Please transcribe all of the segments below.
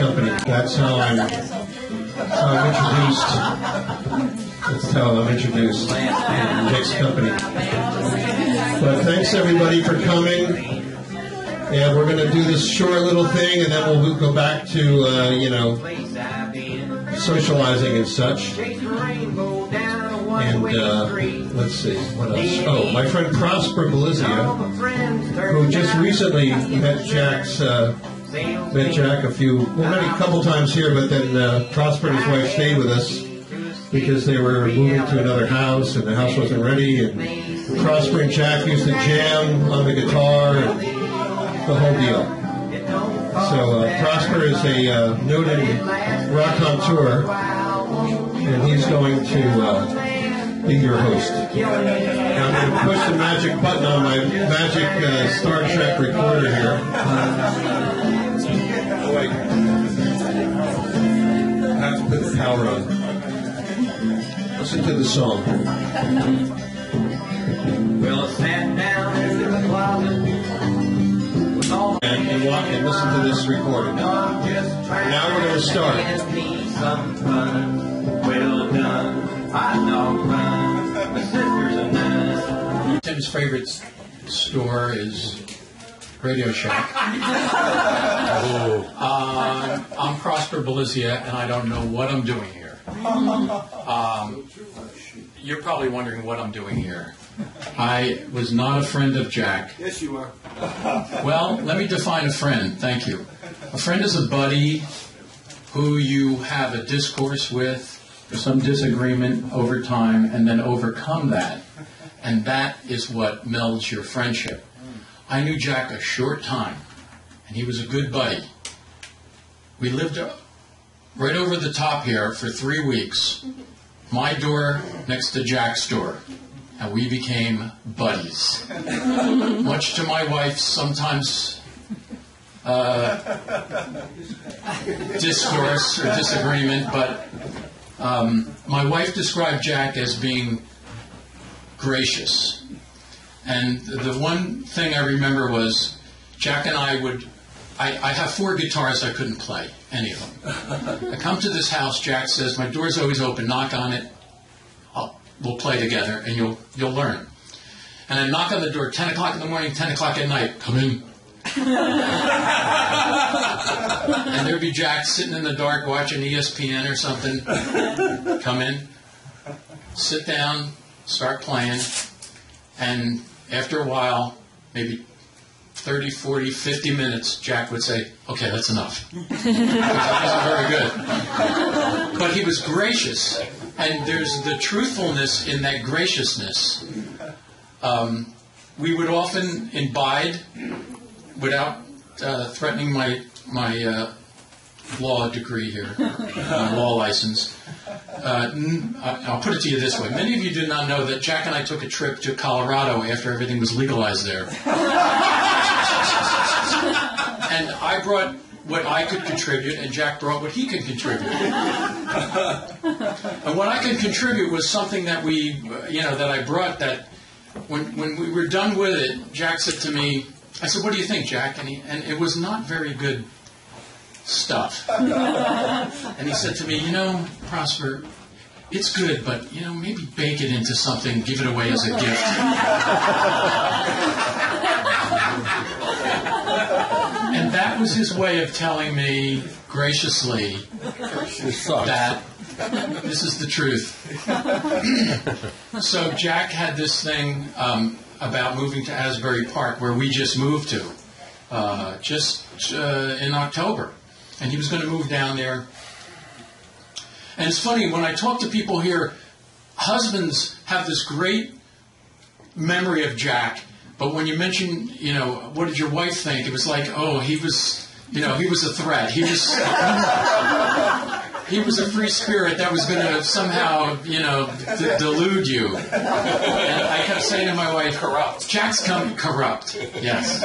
Company. That's how I'm introduced. That's how I'm introduced in Jake's Company. But thanks everybody for coming. And we're going to do this short little thing, and then we'll go back to, socializing and such. And let's see, what else? Oh, my friend Prosper Belizia, who just recently met Jack a couple times here, but then Prosper and his wife stayed with us because they were moving to another house, and the house wasn't ready. And Prosper and Jack used to jam on the guitar and the whole deal. So Prosper is a noted raconteur, and he's going to be your host. Now I'm going to push the magic button on my magic Star Trek recorder here. Wait. I have to put the power on. Listen to the song. Well, I sat down in the closet and walk and listen to this recording. Now we're going to start. Well done. Tim's favorite store is Radio Shack. I'm Prosper Belizia, and I don't know what I'm doing here. You're probably wondering what I'm doing here. I was not a friend of Jack. Yes, you are. Well, let me define a friend. Thank you. A friend is a buddy who you have a discourse with, some disagreement over time, and then overcome that. And that is what melds your friendship. I knew Jack a short time, and he was a good buddy. We lived right over the top here for 3 weeks, my door next to Jack's door, and we became buddies. Much to my wife's sometimes discourse or disagreement, but my wife described Jack as being gracious. And the one thing I remember was Jack and I have 4 guitars I couldn't play, any of them. I come to this house, Jack says, my door's always open, knock on it, we'll play together and you'll learn. And I knock on the door, 10 o'clock in the morning, 10 o'clock at night, come in. And there'd be Jack sitting in the dark watching ESPN or something. Come in, sit down, start playing, and after a while, maybe 30, 40, 50 minutes, Jack would say, okay, that's enough. That wasn't very good. But he was gracious, and there's the truthfulness in that graciousness. We would often imbibe, without threatening my law degree here, my law license. I'll put it to you this way. Many of you do not know that Jack and I took a trip to Colorado after everything was legalized there. And I brought what I could contribute, and Jack brought what he could contribute. And what I could contribute was something that that I brought that when we were done with it, Jack said to me, I said, what do you think, Jack? And it was not very good stuff. And he said to me, Prosper, it's good, but, maybe bake it into something, give it away as a gift. And that was his way of telling me graciously that this is the truth. So Jack had this thing about moving to Asbury Park, where we just moved to, in October. And he was going to move down there. And it's funny, when I talk to people here, husbands have this great memory of Jack, but when you mention, what did your wife think? It was like, oh, he was a threat. He was a free spirit that was going to somehow, delude you. And I kept saying to my wife, corrupt. Jack's corrupt. Yes.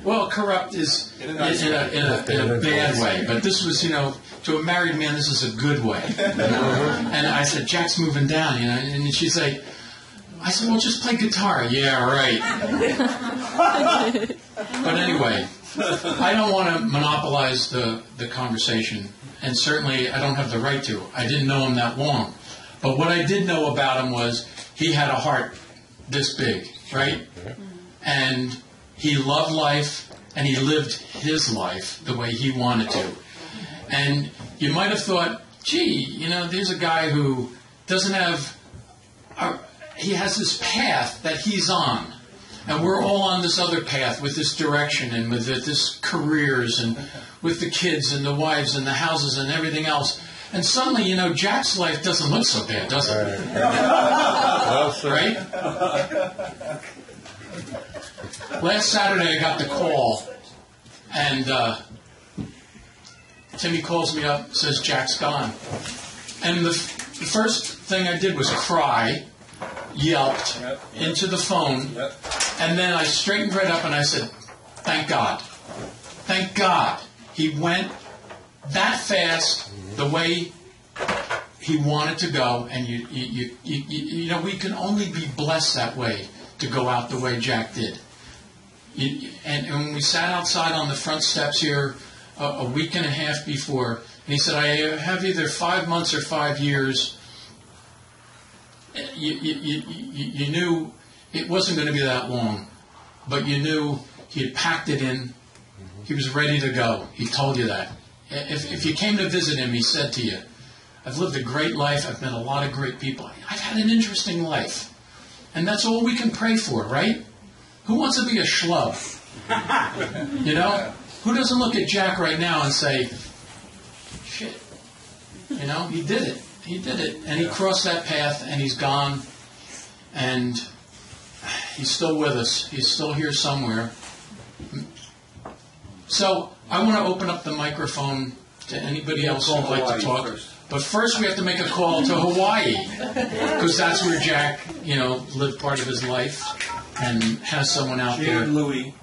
Well, corrupt is in a bad way, but this was, to a married man, this is a good way. And I said, Jack's moving down, and she's like, I said, well, just play guitar. Yeah, right. But anyway, I don't want to monopolize the conversation, and certainly I don't have the right to. I didn't know him that long. But what I did know about him was he had a heart this big, right? And he loved life, and he lived his life the way he wanted to. And you might have thought, gee, you know, there's a guy who doesn't have, he has this path that he's on. And we're all on this other path with this direction and with this careers and with the kids and the wives and the houses and everything else. And suddenly, you know, Jack's life doesn't look so bad, does it? Right? Last Saturday I got the call, and Timmy calls me up and says, Jack's gone. And the first thing I did was cry, yelped into the phone, and then I straightened right up and I said, thank God. Thank God he went that fast the way he wanted to go, and you know, we can only be blessed that way to go out the way Jack did. And when we sat outside on the front steps here a week and a half before, and he said, I have either 5 months or 5 years. You knew it wasn't going to be that long, but you knew he had packed it in. He was ready to go. He told you that. If you came to visit him, he said to you, I've lived a great life. I've met a lot of great people. I've had an interesting life. And that's all we can pray for, right? Who wants to be a schlub? You know? Who doesn't look at Jack right now and say, shit, you know, he did it. He did it. And he crossed that path, and he's gone. And he's still with us. He's still here somewhere. So I want to open up the microphone to anybody else who'd like to talk. First. But first we have to make a call to Hawaii, because that's where Jack, you know, lived part of his life and has someone out there. Louie,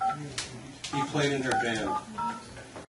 he played in her band.